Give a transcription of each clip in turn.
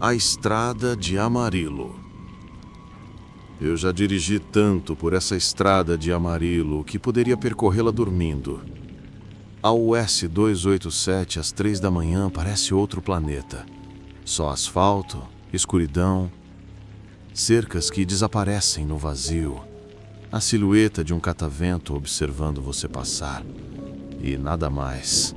A Estrada de Amarillo. Eu já dirigi tanto por essa estrada de Amarillo que poderia percorrê-la dormindo. A US 287 às 3 da manhã parece outro planeta. Só asfalto, escuridão, cercas que desaparecem no vazio, a silhueta de um catavento observando você passar e nada mais.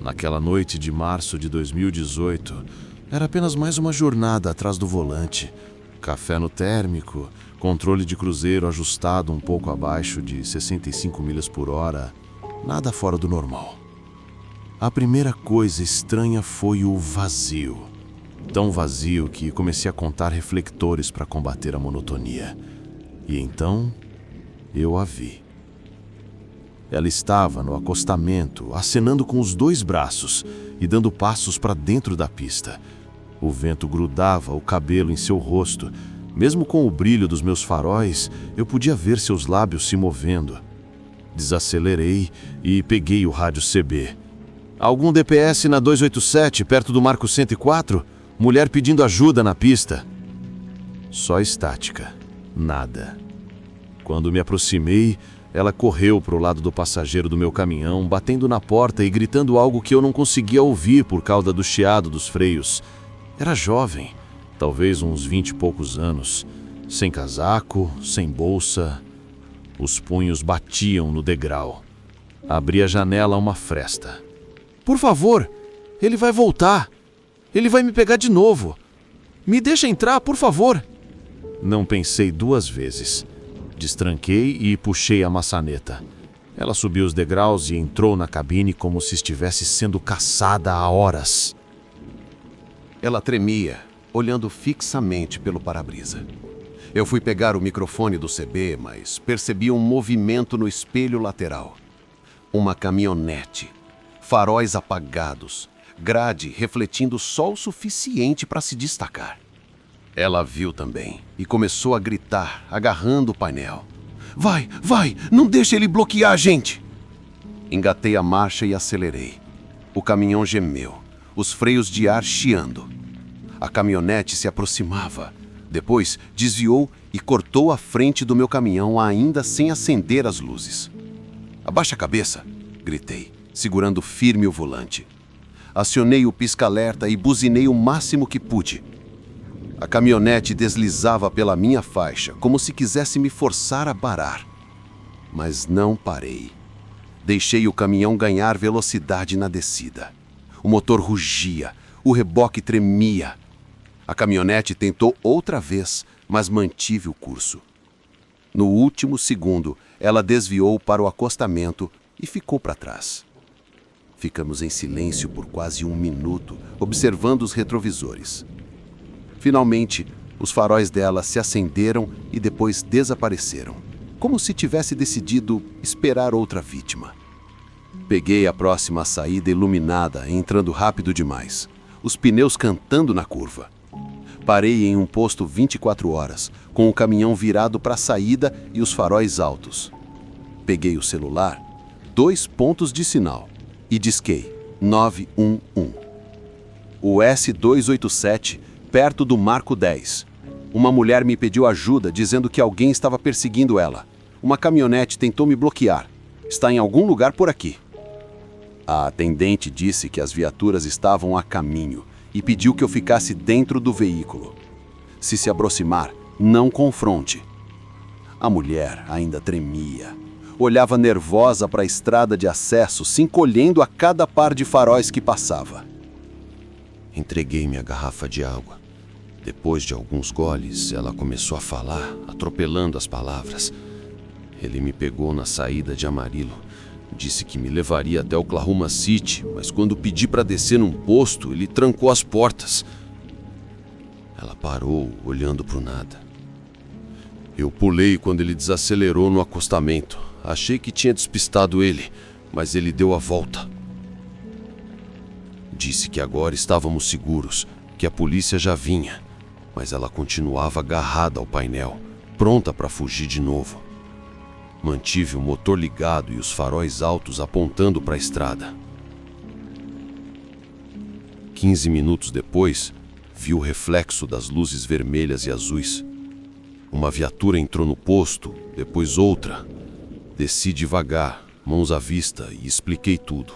Naquela noite de março de 2018, era apenas mais uma jornada atrás do volante. Café no térmico, controle de cruzeiro ajustado um pouco abaixo de 65 milhas por hora, nada fora do normal. A primeira coisa estranha foi o vazio. Tão vazio que comecei a contar reflectores para combater a monotonia. E então, eu a vi. Ela estava no acostamento, acenando com os 2 braços e dando passos para dentro da pista. O vento grudava o cabelo em seu rosto. Mesmo com o brilho dos meus faróis, eu podia ver seus lábios se movendo. Desacelerei e peguei o rádio CB. Algum DPS na 287, perto do Marco 104? Mulher pedindo ajuda na pista. Só estática. Nada. Quando me aproximei, ela correu para o lado do passageiro do meu caminhão, batendo na porta e gritando algo que eu não conseguia ouvir por causa do chiado dos freios. Era jovem, talvez uns 20 e poucos anos, sem casaco, sem bolsa. Os punhos batiam no degrau. Abri a janela a uma fresta. Por favor, ele vai voltar. Ele vai me pegar de novo. Me deixa entrar, por favor. Não pensei 2 vezes. Destranquei e puxei a maçaneta. Ela subiu os degraus e entrou na cabine como se estivesse sendo caçada há horas. Ela tremia, olhando fixamente pelo para-brisa. Eu fui pegar o microfone do CB, mas percebi um movimento no espelho lateral. Uma caminhonete, faróis apagados, grade refletindo só o suficiente para se destacar. Ela viu também e começou a gritar, agarrando o painel. Vai, não deixe ele bloquear a gente! Engatei a marcha e acelerei. O caminhão gemeu, os freios de ar chiando. A caminhonete se aproximava. Depois desviou e cortou a frente do meu caminhão ainda sem acender as luzes. Abaixa a cabeça, gritei, segurando firme o volante. Acionei o pisca-alerta e buzinei o máximo que pude. A caminhonete deslizava pela minha faixa, como se quisesse me forçar a parar. Mas não parei. Deixei o caminhão ganhar velocidade na descida. O motor rugia, o reboque tremia. A caminhonete tentou outra vez, mas mantive o curso. No último segundo, ela desviou para o acostamento e ficou para trás. Ficamos em silêncio por quase 1 minuto, observando os retrovisores. Finalmente, os faróis dela se acenderam e depois desapareceram, como se tivesse decidido esperar outra vítima. Peguei a próxima saída iluminada, entrando rápido demais, os pneus cantando na curva. Parei em um posto 24 horas, com o caminhão virado para a saída e os faróis altos. Peguei o celular, 2 pontos de sinal, e disquei 911. O S287, perto do Marco 10. Uma mulher me pediu ajuda, dizendo que alguém estava perseguindo ela. Uma caminhonete tentou me bloquear. Está em algum lugar por aqui. A atendente disse que as viaturas estavam a caminho e pediu que eu ficasse dentro do veículo. Se aproximar, não confronte. A mulher ainda tremia. Olhava nervosa para a estrada de acesso, se encolhendo a cada par de faróis que passava. Entreguei minha garrafa de água. Depois de alguns goles, ela começou a falar, atropelando as palavras. Ele me pegou na saída de Amarillo. Disse que me levaria até Oklahoma City, mas quando pedi para descer num posto, ele trancou as portas. Ela parou, olhando para o nada. Eu pulei quando ele desacelerou no acostamento. Achei que tinha despistado ele, mas ele deu a volta. Disse que agora estávamos seguros, que a polícia já vinha, mas ela continuava agarrada ao painel, pronta para fugir de novo. Mantive o motor ligado e os faróis altos apontando para a estrada. 15 minutos depois, Vi o reflexo das luzes vermelhas e azuis. Uma viatura entrou no posto, depois outra. Desci devagar, mãos à vista, e expliquei tudo.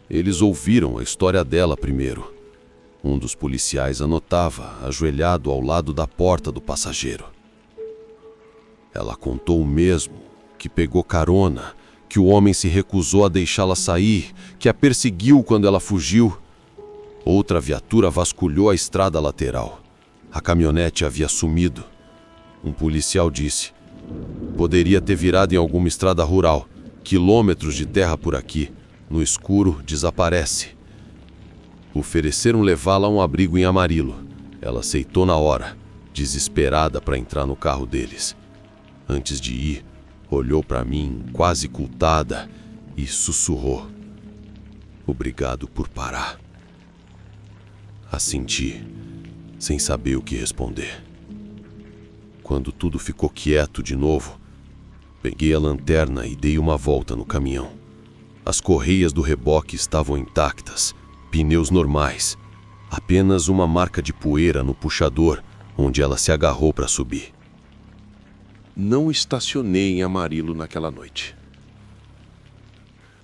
Eles ouviram a história dela primeiro. Um dos policiais anotava, ajoelhado ao lado da porta do passageiro. Ela contou o mesmo, que pegou carona, que o homem se recusou a deixá-la sair, que a perseguiu quando ela fugiu. Outra viatura vasculhou a estrada lateral. A caminhonete havia sumido. Um policial disse: poderia ter virado em alguma estrada rural, quilômetros de terra por aqui. No escuro, desaparece. Ofereceram levá-la a um abrigo em Amarillo. Ela aceitou na hora, desesperada para entrar no carro deles. Antes de ir, olhou para mim, quase cultada, e sussurrou: obrigado por parar. Assenti, sem saber o que responder. Quando tudo ficou quieto de novo, peguei a lanterna e dei uma volta no caminhão. As correias do reboque estavam intactas, pneus normais, apenas uma marca de poeira no puxador, onde ela se agarrou para subir. Não estacionei em Amarillo naquela noite.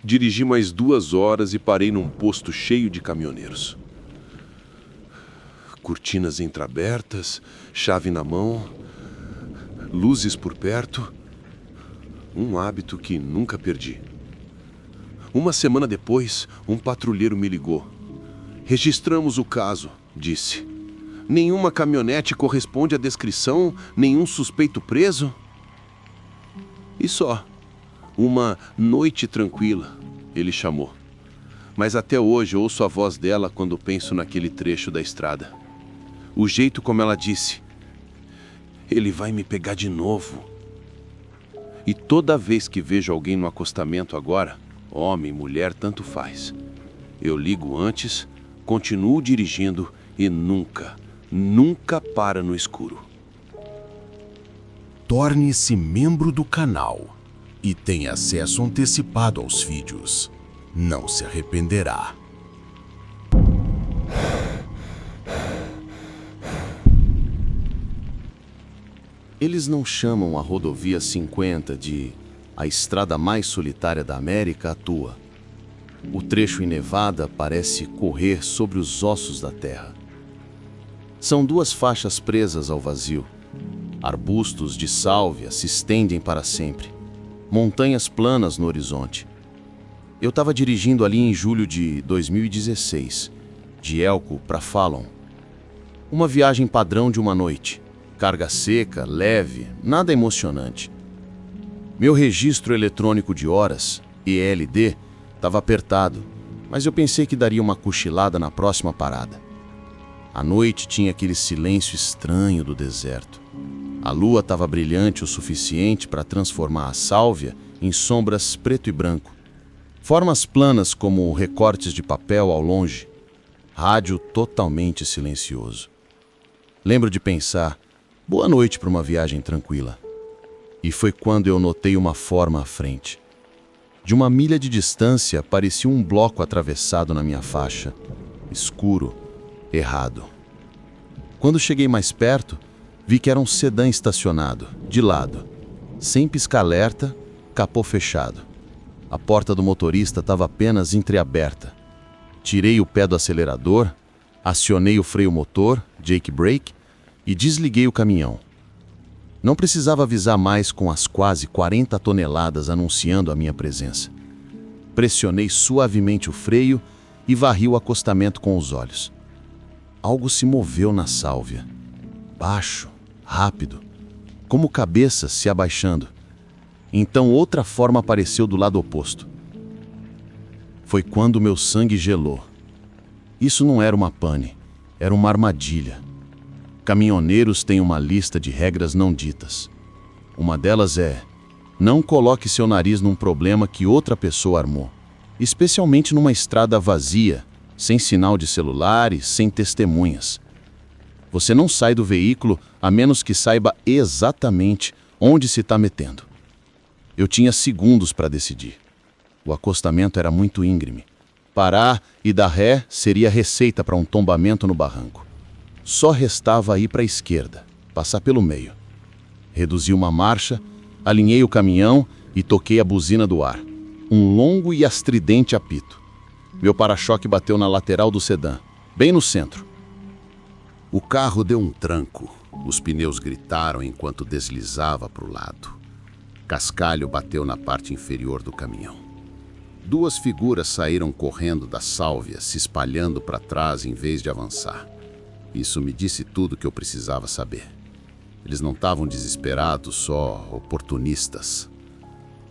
Dirigi mais 2 horas e parei num posto cheio de caminhoneiros. Cortinas entreabertas, chave na mão, luzes por perto. Um hábito que nunca perdi. Uma semana depois, um patrulheiro me ligou. Registramos o caso, disse. Nenhuma caminhonete corresponde à descrição, nenhum suspeito preso. E só. Uma noite tranquila, ele chamou. Mas até hoje ouço a voz dela quando penso naquele trecho da estrada. O jeito como ela disse: ele vai me pegar de novo. E toda vez que vejo alguém no acostamento agora, homem, mulher, tanto faz, eu ligo antes, continuo dirigindo e nunca para no escuro. Torne-se membro do canal e tenha acesso antecipado aos vídeos. Não se arrependerá. Eles não chamam a rodovia 50 de a estrada mais solitária da América à toa. O trecho em Nevada parece correr sobre os ossos da terra. São 2 faixas presas ao vazio. Arbustos de sálvia se estendem para sempre. Montanhas planas no horizonte. Eu estava dirigindo ali em julho de 2016, de Elko para Fallon. Uma viagem padrão de uma noite. Carga seca, leve, nada emocionante. Meu registro eletrônico de horas, ELD, estava apertado, mas eu pensei que daria uma cochilada na próxima parada. A noite tinha aquele silêncio estranho do deserto. A lua estava brilhante o suficiente para transformar a sálvia em sombras preto e branco. Formas planas como recortes de papel ao longe. Rádio totalmente silencioso. Lembro de pensar: boa noite para uma viagem tranquila. E foi quando eu notei uma forma à frente. De 1 milha de distância, parecia um bloco atravessado na minha faixa. Escuro, errado. Quando cheguei mais perto, vi que era um sedã estacionado, de lado. Sem pisca-alerta, capô fechado. A porta do motorista estava apenas entreaberta. Tirei o pé do acelerador, acionei o freio motor, Jake Brake, e desliguei o caminhão. Não precisava avisar mais com as quase 40 toneladas anunciando a minha presença. Pressionei suavemente o freio e varri o acostamento com os olhos. Algo se moveu na sálvia. Baixo, rápido, como cabeças se abaixando. Então outra forma apareceu do lado oposto. Foi quando meu sangue gelou. Isso não era uma pane, era uma armadilha. Caminhoneiros têm uma lista de regras não ditas. Uma delas é: não coloque seu nariz num problema que outra pessoa armou, especialmente numa estrada vazia, sem sinal de celular e sem testemunhas. Você não sai do veículo a menos que saiba exatamente onde se está metendo. Eu tinha segundos para decidir. O acostamento era muito íngreme. Parar e dar ré seria receita para um tombamento no barranco. Só restava ir para a esquerda, passar pelo meio. Reduzi uma marcha, alinhei o caminhão e toquei a buzina do ar. Um longo e astridente apito. Meu para-choque bateu na lateral do sedã, bem no centro. O carro deu um tranco. Os pneus gritaram enquanto deslizava para o lado. Cascalho bateu na parte inferior do caminhão. 2 figuras saíram correndo da sálvia, se espalhando para trás em vez de avançar. Isso me disse tudo o que eu precisava saber. Eles não estavam desesperados, só oportunistas.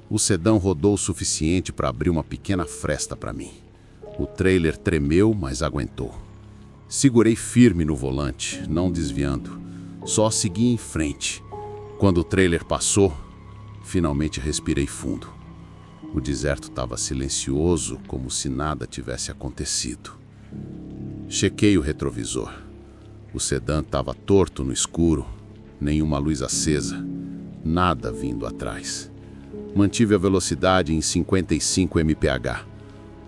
O sedã rodou o suficiente para abrir uma pequena fresta para mim. O trailer tremeu, mas aguentou. Segurei firme no volante, não desviando. Só segui em frente. Quando o trailer passou, finalmente respirei fundo. O deserto estava silencioso, como se nada tivesse acontecido. Chequei o retrovisor. O sedã estava torto no escuro, nenhuma luz acesa, nada vindo atrás. Mantive a velocidade em 55 mph.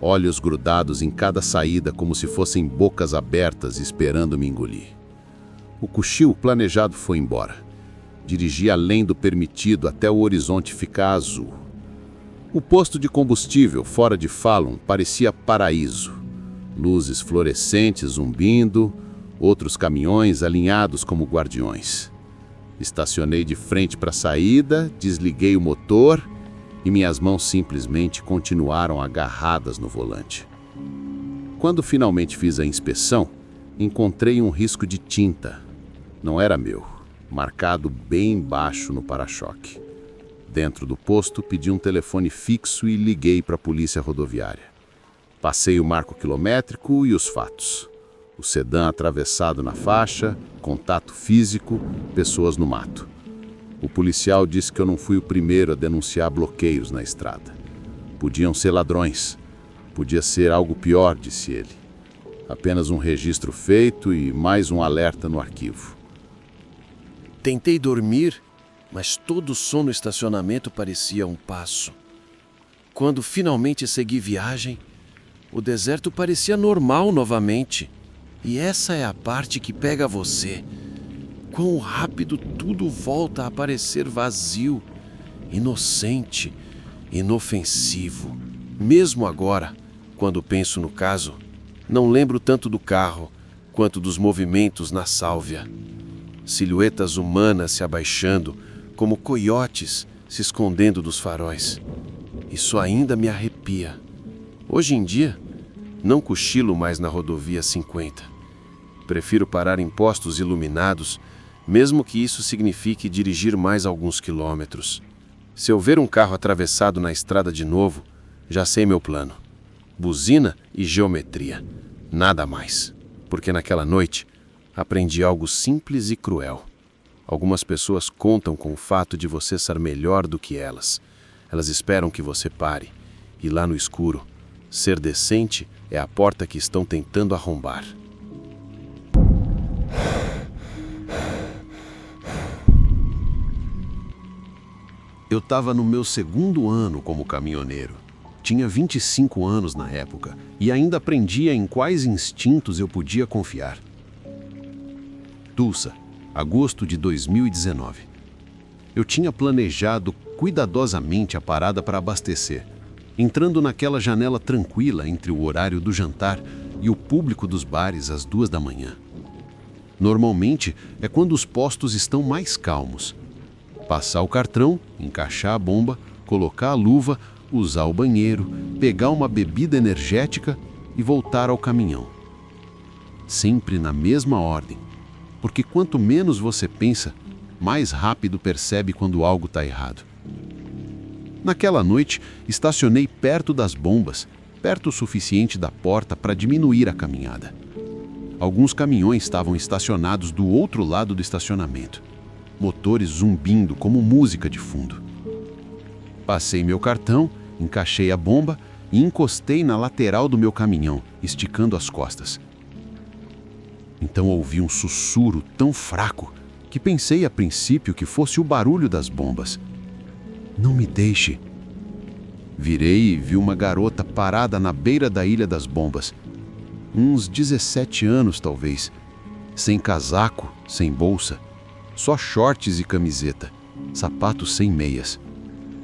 Olhos grudados em cada saída como se fossem bocas abertas esperando me engolir. O cochilo planejado foi embora. Dirigi além do permitido até o horizonte ficar azul. O posto de combustível fora de Fallon parecia paraíso. Luzes fluorescentes zumbindo, outros caminhões alinhados como guardiões. Estacionei de frente para a saída, desliguei o motor e minhas mãos simplesmente continuaram agarradas no volante. Quando finalmente fiz a inspeção, encontrei um risco de tinta. Não era meu, marcado bem embaixo no para-choque. Dentro do posto, pedi um telefone fixo e liguei para a polícia rodoviária. Passei o marco quilométrico e os fatos. O sedã atravessado na faixa, contato físico, pessoas no mato. O policial disse que eu não fui o primeiro a denunciar bloqueios na estrada. Podiam ser ladrões. Podia ser algo pior, disse ele. Apenas um registro feito e mais um alerta no arquivo. Tentei dormir, mas todo o som no estacionamento parecia um passo. Quando finalmente segui viagem, o deserto parecia normal novamente. E essa é a parte que pega você. Quão rápido tudo volta a parecer vazio, inocente, inofensivo. Mesmo agora, quando penso no caso, não lembro tanto do carro quanto dos movimentos na sálvia. Silhuetas humanas se abaixando, como coiotes se escondendo dos faróis. Isso ainda me arrepia. Hoje em dia, não cochilo mais na rodovia 50. Prefiro parar em postos iluminados, mesmo que isso signifique dirigir mais alguns quilômetros. Se eu ver um carro atravessado na estrada de novo, já sei meu plano. Buzina e geometria. Nada mais. Porque naquela noite, aprendi algo simples e cruel. Algumas pessoas contam com o fato de você ser melhor do que elas. Elas esperam que você pare. E lá no escuro, ser decente é a porta que estão tentando arrombar. Eu estava no meu 2º ano como caminhoneiro. Tinha 25 anos na época e ainda aprendia em quais instintos eu podia confiar. Tulsa, agosto de 2019. Eu tinha planejado cuidadosamente a parada para abastecer, entrando naquela janela tranquila entre o horário do jantar e o público dos bares às 2 da manhã. Normalmente é quando os postos estão mais calmos. Passar o cartrão, encaixar a bomba, colocar a luva, usar o banheiro, pegar uma bebida energética e voltar ao caminhão. Sempre na mesma ordem, porque quanto menos você pensa, mais rápido percebe quando algo está errado. Naquela noite, estacionei perto das bombas, perto o suficiente da porta para diminuir a caminhada. Alguns caminhões estavam estacionados do outro lado do estacionamento, motores zumbindo como música de fundo. Passei meu cartão, encaixei a bomba e encostei na lateral do meu caminhão, esticando as costas. Então ouvi um sussurro tão fraco que pensei a princípio que fosse o barulho das bombas. Não me deixe. Virei e vi uma garota parada na beira da Ilha das Bombas. Uns 17 anos, talvez. sem casaco, sem bolsa, só shorts e camiseta, sapatos sem meias.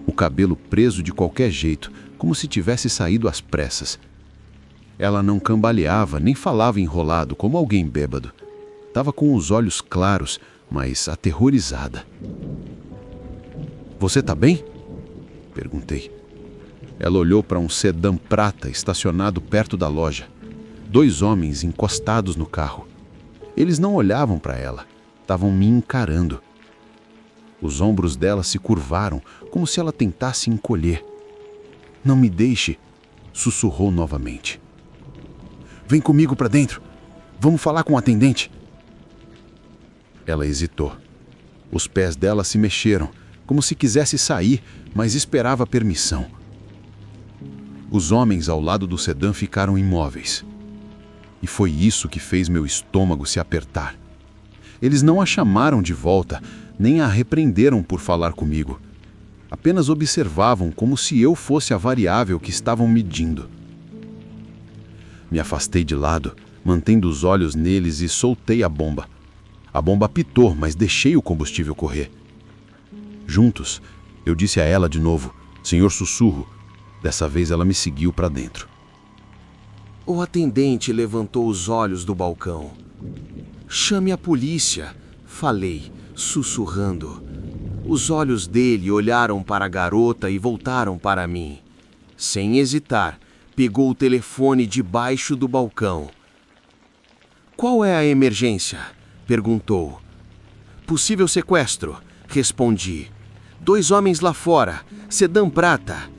O cabelo preso de qualquer jeito, como se tivesse saído às pressas. Ela não cambaleava, nem falava enrolado, como alguém bêbado. Estava com os olhos claros, mas aterrorizada. "Você tá bem?" perguntei. Ela olhou para um sedã prata estacionado perto da loja. 2 homens encostados no carro. Eles não olhavam para ela, estavam me encarando. Os ombros dela se curvaram, como se ela tentasse encolher. "Não me deixe", sussurrou novamente. "Vem comigo para dentro. Vamos falar com o atendente." Ela hesitou. Os pés dela se mexeram, como se quisesse sair, mas esperava permissão. Os homens ao lado do sedã ficaram imóveis. E foi isso que fez meu estômago se apertar. Eles não a chamaram de volta, nem a repreenderam por falar comigo. Apenas observavam como se eu fosse a variável que estavam medindo. Me afastei de lado, mantendo os olhos neles, e soltei a bomba. A bomba apitou, mas deixei o combustível correr. Juntos, eu disse a ela de novo, "Senhor Sussurro." Dessa vez ela me seguiu para dentro. O atendente levantou os olhos do balcão. "Chame a polícia", falei, sussurrando. Os olhos dele olharam para a garota e voltaram para mim. Sem hesitar, pegou o telefone debaixo do balcão. "Qual é a emergência?" perguntou. "Possível sequestro", respondi. "2 homens lá fora, sedã prata."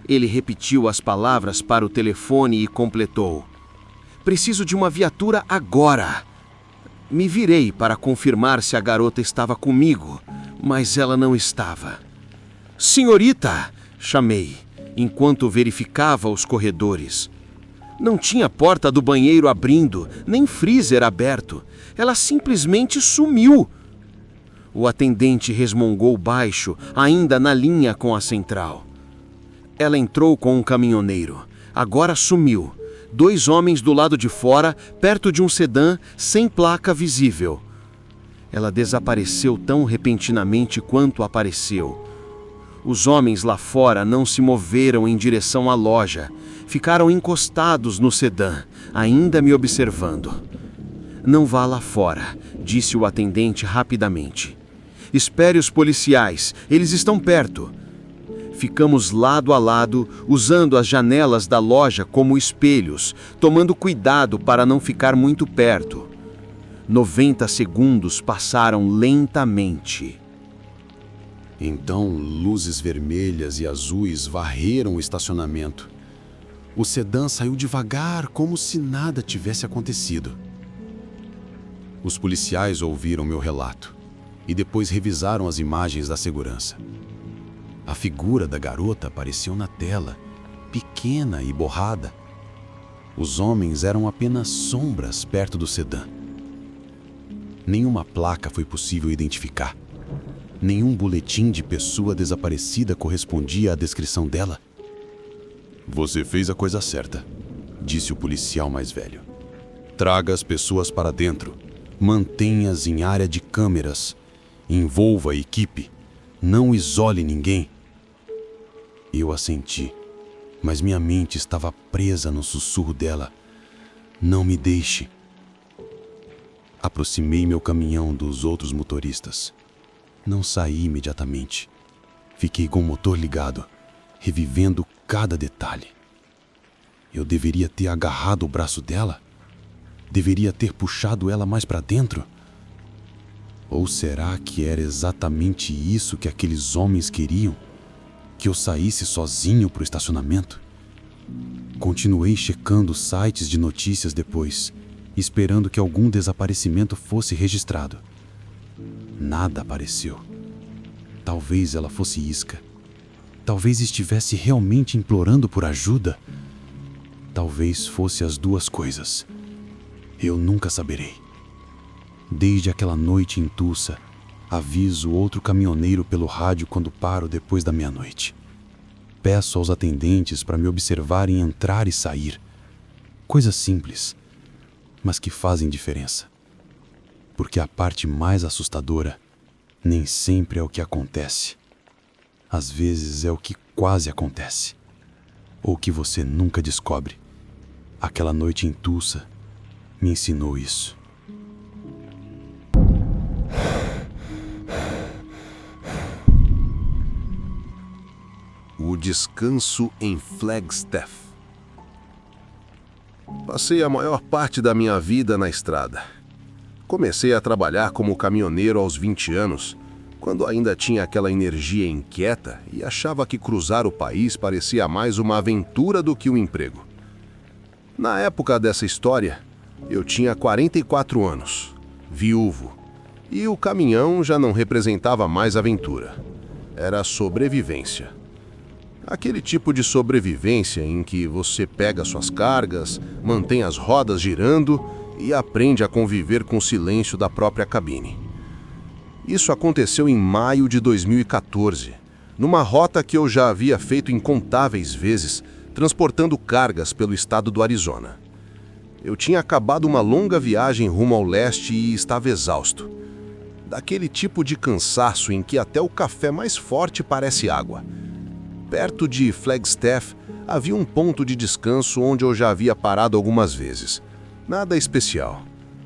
Ele repetiu as palavras para o telefone e completou. "Preciso de uma viatura agora." Me virei para confirmar se a garota estava comigo, mas ela não estava. "Senhorita!" chamei, enquanto verificava os corredores. Não tinha porta do banheiro abrindo, nem freezer aberto. Ela simplesmente sumiu. O atendente resmungou baixo, ainda na linha com a central. Ela entrou com um caminhoneiro. Agora sumiu. 2 homens do lado de fora, perto de um sedã, sem placa visível. Ela desapareceu tão repentinamente quanto apareceu. Os homens lá fora não se moveram em direção à loja. Ficaram encostados no sedã, ainda me observando. "Não vá lá fora", disse o atendente rapidamente. "Espere os policiais, eles estão perto." Ficamos lado a lado, usando as janelas da loja como espelhos, tomando cuidado para não ficar muito perto. 90 segundos passaram lentamente. Então, luzes vermelhas e azuis varreram o estacionamento. O sedã saiu devagar, como se nada tivesse acontecido. Os policiais ouviram meu relato e depois revisaram as imagens da segurança. A figura da garota apareceu na tela, pequena e borrada. Os homens eram apenas sombras perto do sedã. Nenhuma placa foi possível identificar. Nenhum boletim de pessoa desaparecida correspondia à descrição dela. "Você fez a coisa certa", disse o policial mais velho. "Traga as pessoas para dentro. Mantenha-as em área de câmeras. Envolva a equipe. Não isole ninguém." Eu assenti, mas minha mente estava presa no sussurro dela. "Não me deixe." Aproximei meu caminhão dos outros motoristas. Não saí imediatamente. Fiquei com o motor ligado, revivendo cada detalhe. Eu deveria ter agarrado o braço dela? Deveria ter puxado ela mais para dentro? Ou será que era exatamente isso que aqueles homens queriam? Que eu saísse sozinho para o estacionamento? Continuei checando sites de notícias depois, esperando que algum desaparecimento fosse registrado. Nada apareceu. Talvez ela fosse isca. Talvez estivesse realmente implorando por ajuda. Talvez fosse as duas coisas. Eu nunca saberei. Desde aquela noite em Tulsa, aviso outro caminhoneiro pelo rádio quando paro depois da meia-noite. Peço aos atendentes para me observarem entrar e sair. Coisas simples, mas que fazem diferença. Porque a parte mais assustadora nem sempre é o que acontece. Às vezes é o que quase acontece. Ou que você nunca descobre. Aquela noite em Tulsa me ensinou isso. O descanso em Flagstaff. Passei a maior parte da minha vida na estrada. Comecei a trabalhar como caminhoneiro aos 20 anos, quando ainda tinha aquela energia inquieta e achava que cruzar o país parecia mais uma aventura do que um emprego. Na época dessa história, eu tinha 44 anos, viúvo, e o caminhão já não representava mais aventura. Era sobrevivência. Aquele tipo de sobrevivência em que você pega suas cargas, mantém as rodas girando e aprende a conviver com o silêncio da própria cabine. Isso aconteceu em maio de 2014, numa rota que eu já havia feito incontáveis vezes, transportando cargas pelo estado do Arizona. Eu tinha acabado uma longa viagem rumo ao leste e estava exausto. Daquele tipo de cansaço em que até o café mais forte parece água. Perto de Flagstaff, havia um ponto de descanso onde eu já havia parado algumas vezes. Nada especial.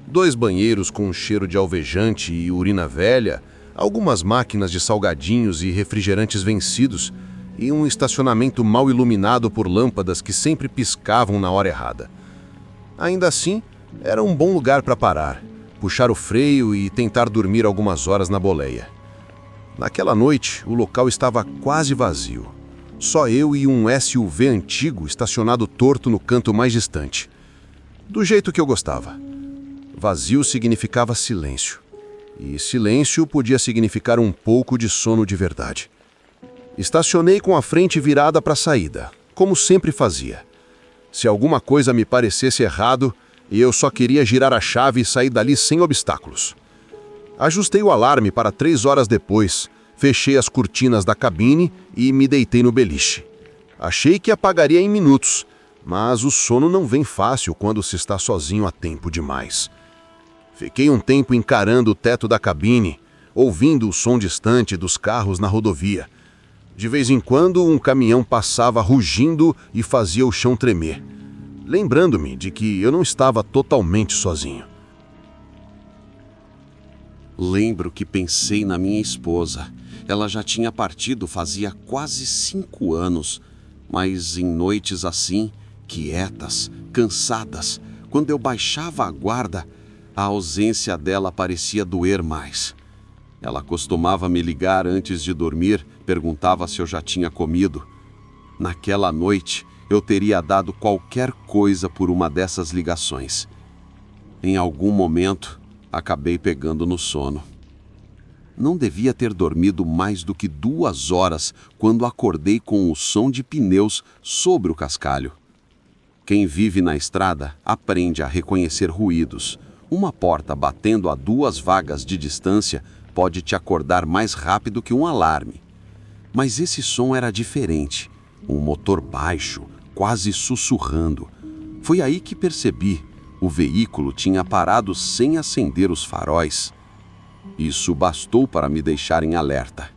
2 banheiros com um cheiro de alvejante e urina velha, algumas máquinas de salgadinhos e refrigerantes vencidos e um estacionamento mal iluminado por lâmpadas que sempre piscavam na hora errada. Ainda assim, era um bom lugar para parar, puxar o freio e tentar dormir algumas horas na boleia. Naquela noite, o local estava quase vazio. Só eu e um SUV antigo estacionado torto no canto mais distante. Do jeito que eu gostava. Vazio significava silêncio. E silêncio podia significar um pouco de sono de verdade. Estacionei com a frente virada para a saída, como sempre fazia. Se alguma coisa me parecesse errado, eu só queria girar a chave e sair dali sem obstáculos. Ajustei o alarme para 3 horas depois, fechei as cortinas da cabine e me deitei no beliche. Achei que apagaria em minutos, mas o sono não vem fácil quando se está sozinho há tempo demais. Fiquei um tempo encarando o teto da cabine, ouvindo o som distante dos carros na rodovia. De vez em quando, um caminhão passava rugindo e fazia o chão tremer, lembrando-me de que eu não estava totalmente sozinho. Lembro que pensei na minha esposa. Ela já tinha partido fazia quase 5 anos, mas em noites assim, quietas, cansadas, quando eu baixava a guarda, a ausência dela parecia doer mais. Ela costumava me ligar antes de dormir, perguntava se eu já tinha comido. Naquela noite, eu teria dado qualquer coisa por uma dessas ligações. Em algum momento, acabei pegando no sono. Não devia ter dormido mais do que 2 horas quando acordei com o som de pneus sobre o cascalho. Quem vive na estrada aprende a reconhecer ruídos. Uma porta batendo a 2 vagas de distância pode te acordar mais rápido que um alarme. Mas esse som era diferente. Um motor baixo, quase sussurrando. Foi aí que percebi. O veículo tinha parado sem acender os faróis. Isso bastou para me deixar em alerta.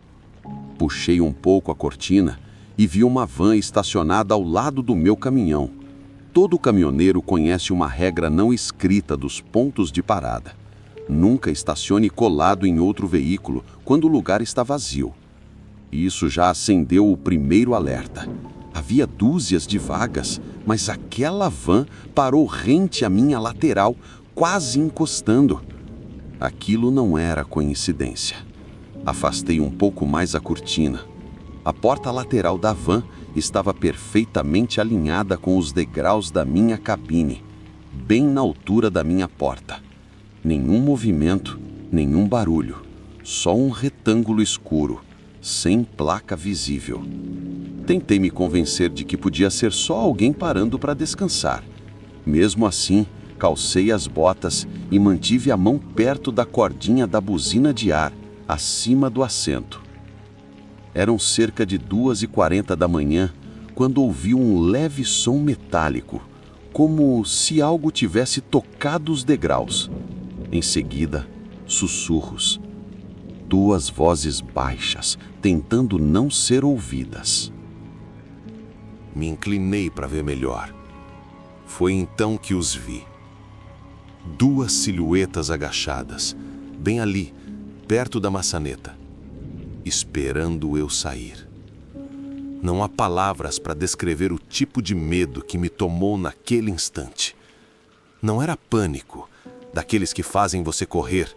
Puxei um pouco a cortina e vi uma van estacionada ao lado do meu caminhão. Todo caminhoneiro conhece uma regra não escrita dos pontos de parada. Nunca estacione colado em outro veículo quando o lugar está vazio. Isso já acendeu o primeiro alerta. Havia dúzias de vagas, mas aquela van parou rente à minha lateral, quase encostando. Aquilo não era coincidência. Afastei um pouco mais a cortina. A porta lateral da van estava perfeitamente alinhada com os degraus da minha cabine, bem na altura da minha porta. Nenhum movimento, nenhum barulho, só um retângulo escuro, sem placa visível. Tentei me convencer de que podia ser só alguém parando para descansar. Mesmo assim, calcei as botas e mantive a mão perto da cordinha da buzina de ar, acima do assento. Eram cerca de 2h40 da manhã, quando ouvi um leve som metálico, como se algo tivesse tocado os degraus. Em seguida, sussurros. Duas vozes baixas, tentando não ser ouvidas. Me inclinei para ver melhor. Foi então que os vi. Duas silhuetas agachadas, bem ali, perto da maçaneta, esperando eu sair. Não há palavras para descrever o tipo de medo que me tomou naquele instante. Não era pânico, daqueles que fazem você correr.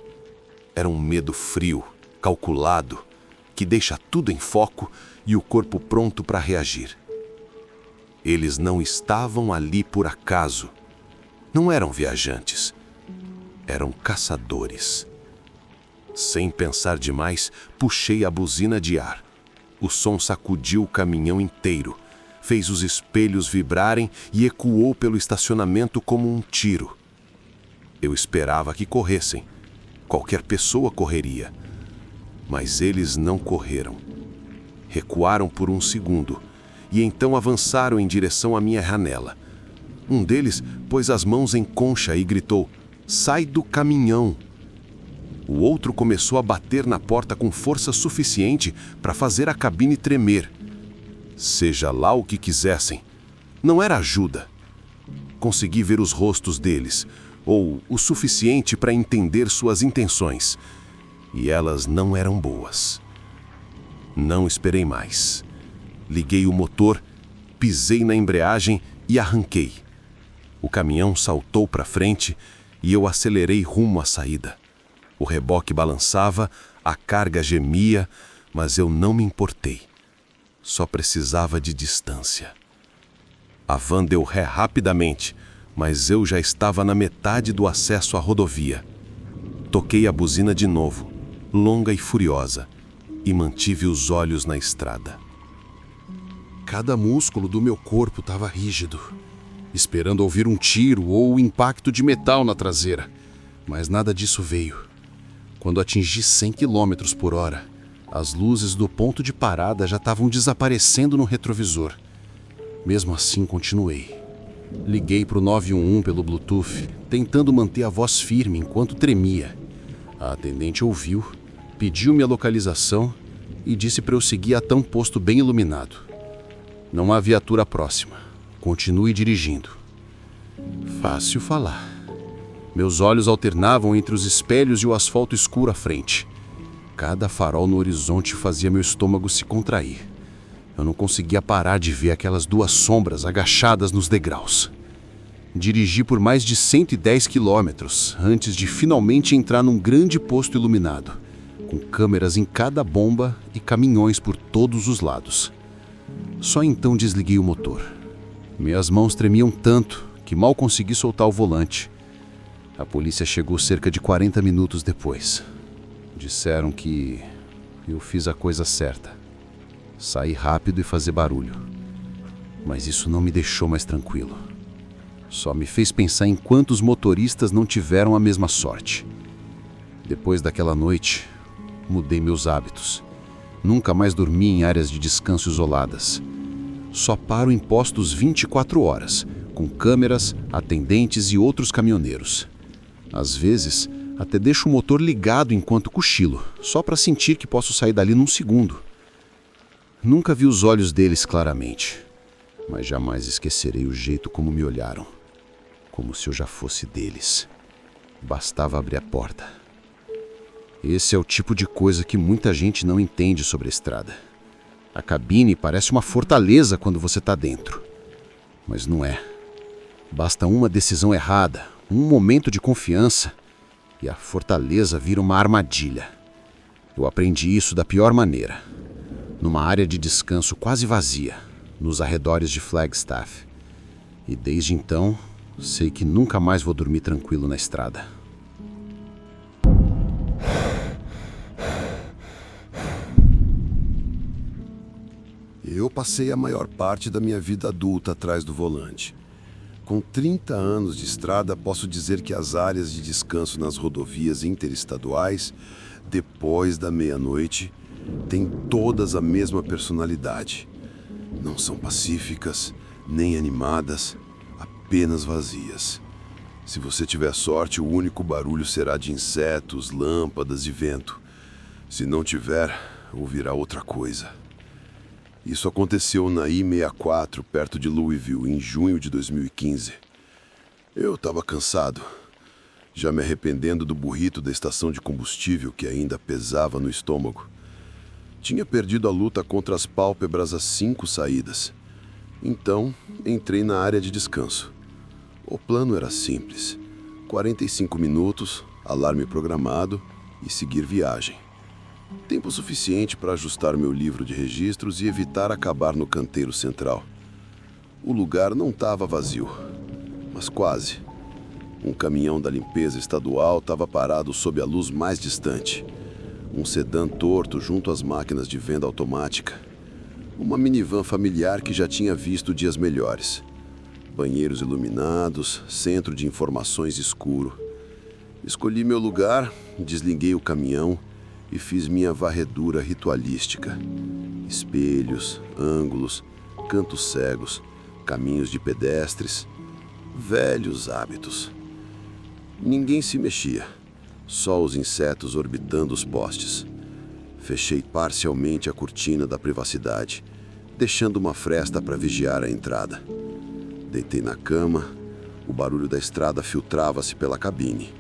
Era um medo frio, calculado, que deixa tudo em foco e o corpo pronto para reagir. Eles não estavam ali por acaso. Não eram viajantes. Eram caçadores. Sem pensar demais, puxei a buzina de ar. O som sacudiu o caminhão inteiro, fez os espelhos vibrarem e ecoou pelo estacionamento como um tiro. Eu esperava que corressem. Qualquer pessoa correria. Mas eles não correram. Recuaram por um segundo e então avançaram em direção à minha janela. Um deles pôs as mãos em concha e gritou: "Sai do caminhão!" O outro começou a bater na porta com força suficiente para fazer a cabine tremer. Seja lá o que quisessem, não era ajuda. Consegui ver os rostos deles, ou o suficiente para entender suas intenções. E elas não eram boas. Não esperei mais. Liguei o motor, pisei na embreagem e arranquei. O caminhão saltou para frente e eu acelerei rumo à saída. O reboque balançava, a carga gemia, mas eu não me importei. Só precisava de distância. A van deu ré rapidamente, mas eu já estava na metade do acesso à rodovia. Toquei a buzina de novo, longa e furiosa, e mantive os olhos na estrada. Cada músculo do meu corpo estava rígido, esperando ouvir um tiro ou o impacto de metal na traseira, mas nada disso veio. Quando atingi 100 km por hora, as luzes do ponto de parada já estavam desaparecendo no retrovisor. Mesmo assim, continuei. Liguei para o 911 pelo Bluetooth, tentando manter a voz firme enquanto tremia. A atendente ouviu, pediu minha localização e disse para eu seguir até um posto bem iluminado. Não há viatura próxima. Continue dirigindo. Fácil falar. Meus olhos alternavam entre os espelhos e o asfalto escuro à frente. Cada farol no horizonte fazia meu estômago se contrair. Eu não conseguia parar de ver aquelas duas sombras agachadas nos degraus. Dirigi por mais de 110 quilômetros antes de finalmente entrar num grande posto iluminado, com câmeras em cada bomba e caminhões por todos os lados. Só então desliguei o motor. Minhas mãos tremiam tanto que mal consegui soltar o volante. A polícia chegou cerca de 40 minutos depois. Disseram que eu fiz a coisa certa. Sair rápido e fazer barulho. Mas isso não me deixou mais tranquilo. Só me fez pensar em quantos motoristas não tiveram a mesma sorte. Depois daquela noite, mudei meus hábitos. Nunca mais dormi em áreas de descanso isoladas. Só paro em postos 24 horas, com câmeras, atendentes e outros caminhoneiros. Às vezes, até deixo o motor ligado enquanto cochilo, só para sentir que posso sair dali num segundo. Nunca vi os olhos deles claramente, mas jamais esquecerei o jeito como me olharam. Como se eu já fosse deles. Bastava abrir a porta. Esse é o tipo de coisa que muita gente não entende sobre a estrada. A cabine parece uma fortaleza quando você está dentro. Mas não é. Basta uma decisão errada, um momento de confiança, e a fortaleza vira uma armadilha. Eu aprendi isso da pior maneira. Numa área de descanso quase vazia, nos arredores de Flagstaff. E desde então, sei que nunca mais vou dormir tranquilo na estrada. Eu passei a maior parte da minha vida adulta atrás do volante. Com 30 anos de estrada, posso dizer que as áreas de descanso nas rodovias interestaduais, depois da meia-noite, têm todas a mesma personalidade. Não são pacíficas, nem animadas, apenas vazias. Se você tiver sorte, o único barulho será de insetos, lâmpadas e vento. Se não tiver, ouvirá outra coisa. Isso aconteceu na I-64, perto de Louisville, em junho de 2015. Eu estava cansado, já me arrependendo do burrito da estação de combustível que ainda pesava no estômago. Tinha perdido a luta contra as pálpebras às 5 saídas. Então, entrei na área de descanso. O plano era simples: 45 minutos, alarme programado e seguir viagem. Tempo suficiente para ajustar meu livro de registros e evitar acabar no canteiro central. O lugar não estava vazio, mas quase. Um caminhão da limpeza estadual estava parado sob a luz mais distante. Um sedã torto junto às máquinas de venda automática. Uma minivan familiar que já tinha visto dias melhores. Banheiros iluminados, centro de informações escuro. Escolhi meu lugar, desliguei o caminhão e fiz minha varredura ritualística. Espelhos, ângulos, cantos cegos, caminhos de pedestres, velhos hábitos. Ninguém se mexia, só os insetos orbitando os postes. Fechei parcialmente a cortina da privacidade, deixando uma fresta para vigiar a entrada. Deitei na cama, o barulho da estrada filtrava-se pela cabine.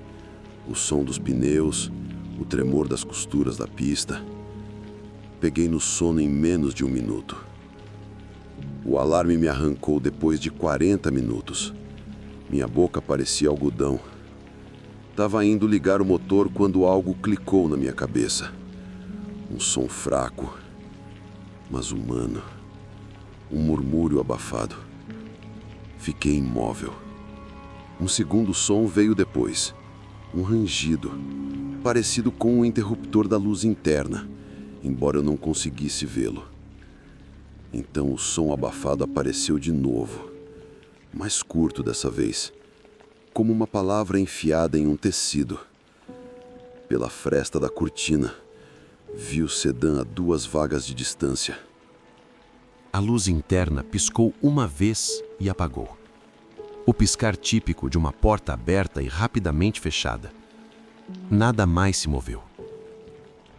O som dos pneus, o tremor das costuras da pista. Peguei no sono em menos de 1 minuto. O alarme me arrancou depois de 40 minutos. Minha boca parecia algodão. Estava indo ligar o motor quando algo clicou na minha cabeça. Um som fraco, mas humano. Um murmúrio abafado. Fiquei imóvel. Um segundo som veio depois. Um rangido, parecido com o interruptor da luz interna, embora eu não conseguisse vê-lo. Então o som abafado apareceu de novo, mais curto dessa vez, como uma palavra enfiada em um tecido. Pela fresta da cortina, vi o sedã a 2 vagas de distância. A luz interna piscou uma vez e apagou. O piscar típico de uma porta aberta e rapidamente fechada. Nada mais se moveu.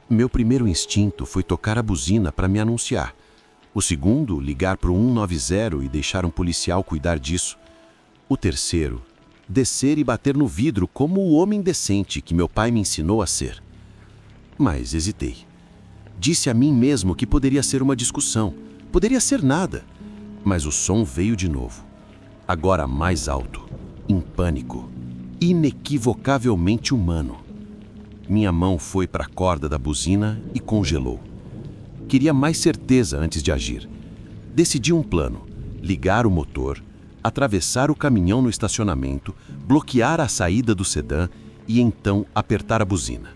Meu primeiro instinto foi tocar a buzina para me anunciar. O segundo, ligar para o 190 e deixar um policial cuidar disso. O terceiro, descer e bater no vidro como o homem decente que meu pai me ensinou a ser. Mas hesitei. Disse a mim mesmo que poderia ser uma discussão, poderia ser nada. Mas o som veio de novo. Agora mais alto, em pânico, inequivocavelmente humano. Minha mão foi para a corda da buzina e congelou. Queria mais certeza antes de agir. Decidi um plano: ligar o motor, atravessar o caminhão no estacionamento, bloquear a saída do sedã e então apertar a buzina.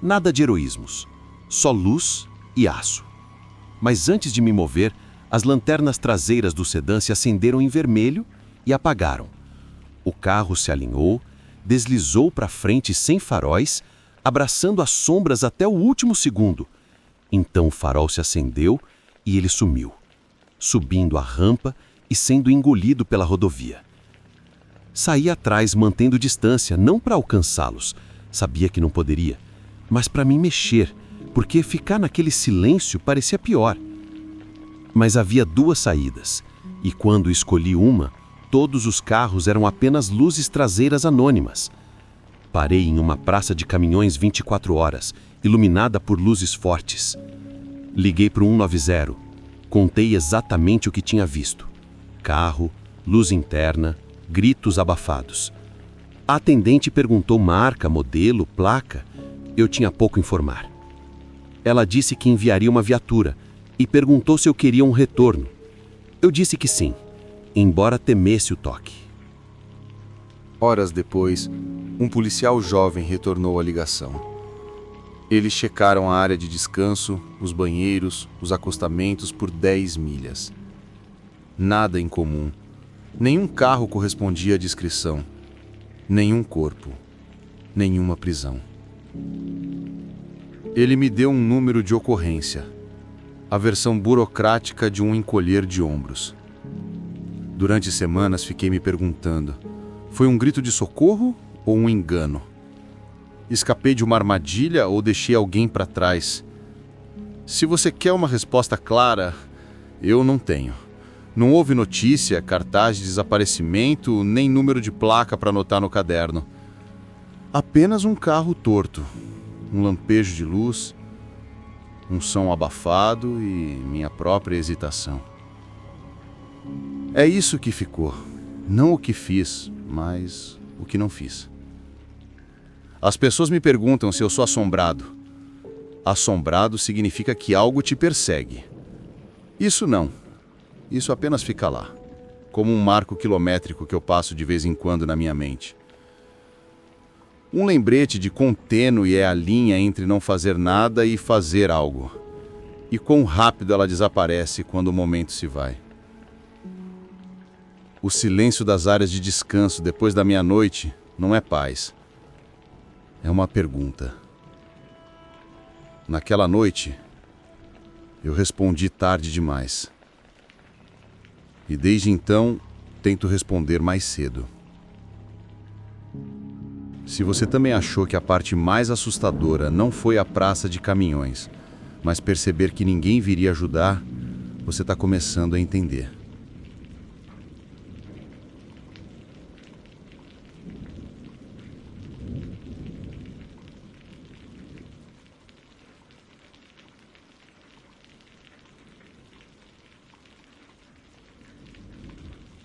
Nada de heroísmos, só luz e aço. Mas antes de me mover, as lanternas traseiras do sedã se acenderam em vermelho e apagaram. O carro se alinhou, deslizou para frente sem faróis, abraçando as sombras até o último segundo. Então o farol se acendeu e ele sumiu, subindo a rampa e sendo engolido pela rodovia. Saí atrás mantendo distância, não para alcançá-los, sabia que não poderia, mas para me mexer, porque ficar naquele silêncio parecia pior. Mas havia 2 saídas, e quando escolhi uma, todos os carros eram apenas luzes traseiras anônimas. Parei em uma praça de caminhões 24 horas, iluminada por luzes fortes. Liguei para o 190, contei exatamente o que tinha visto. Carro, luz interna, gritos abafados. A atendente perguntou marca, modelo, placa. Eu tinha pouco a informar. Ela disse que enviaria uma viatura e perguntou se eu queria um retorno. Eu disse que sim, embora temesse o toque. Horas depois, um policial jovem retornou a ligação. Eles checaram a área de descanso, os banheiros, os acostamentos por 10 milhas. Nada em comum. Nenhum carro correspondia à descrição. Nenhum corpo. Nenhuma prisão. Ele me deu um número de ocorrência. A versão burocrática de um encolher de ombros. Durante semanas fiquei me perguntando: Foi um grito de socorro ou um engano? Escapei de uma armadilha ou deixei alguém para trás? Se você quer uma resposta clara, eu não tenho. Não houve notícia, cartaz de desaparecimento, nem número de placa para anotar no caderno. Apenas um carro torto, um lampejo de luz, um som abafado e minha própria hesitação. É isso que ficou. Não o que fiz, mas o que não fiz. As pessoas me perguntam se eu sou assombrado. Assombrado significa que algo te persegue. Isso não. Isso apenas fica lá, como um marco quilométrico que eu passo de vez em quando na minha mente. Um lembrete de quão tênue é a linha entre não fazer nada e fazer algo. E quão rápido ela desaparece quando o momento se vai. O silêncio das áreas de descanso depois da meia-noite não é paz. É uma pergunta. Naquela noite, eu respondi tarde demais. E desde então, tento responder mais cedo. Se você também achou que a parte mais assustadora não foi a praça de caminhões, mas perceber que ninguém viria ajudar, você está começando a entender.